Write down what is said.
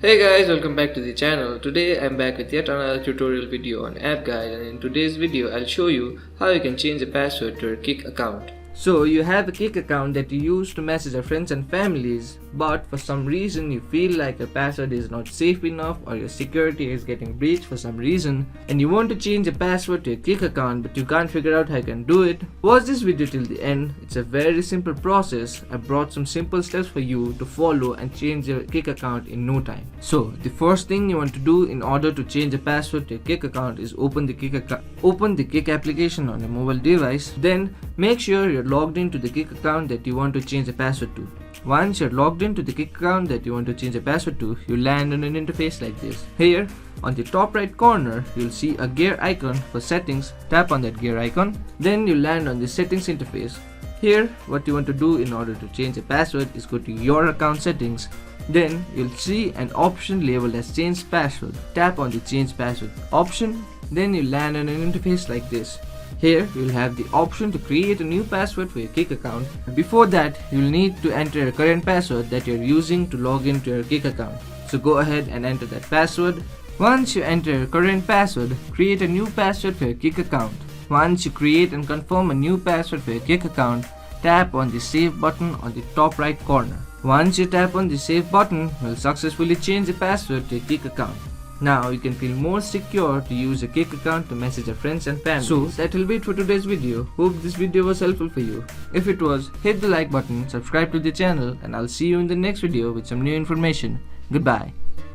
Hey guys, welcome back to the channel. Today I'm back with yet another tutorial video on app guide, and in today's video I'll show you how you can change the password to your Kik account. So you have a Kik account that you use to message your friends and families, but for some reason you feel like your password is not safe enough or your security is getting breached for some reason and you want to change the password to your Kik account but you can't figure out how you can do it. Watch this video till the end. It's a very simple process. I brought some simple steps for you to follow and change your Kik account in no time. So the first thing you want to do in order to change the password to your Kik account is open the Kik application on your mobile device. Then make sure you're logged into the Kik account that you want to change the password to. Once you're logged into the Kik account that you want to change the password to, you land on an interface like this. Here, on the top right corner, you'll see a gear icon for settings. Tap on that gear icon. Then you land on the settings interface. Here, what you want to do in order to change the password is go to your account settings. Then you'll see an option labeled as change password. Tap on the change password option. Then you land on an interface like this. Here, you'll have the option to create a new password for your Kik account. Before that, you'll need to enter a current password that you're using to log into your Kik account. So go ahead and enter that password. Once you enter your current password, create a new password for your Kik account. Once you create and confirm a new password for your Kik account, tap on the save button on the top right corner. Once you tap on the save button, you'll successfully change the password to your Kik account. Now you can feel more secure to use your Kik account to message your friends and family. So that will be it for today's video. Hope this video was helpful for you. If it was, hit the like button, subscribe to the channel, and I'll see you in the next video with some new information. Goodbye.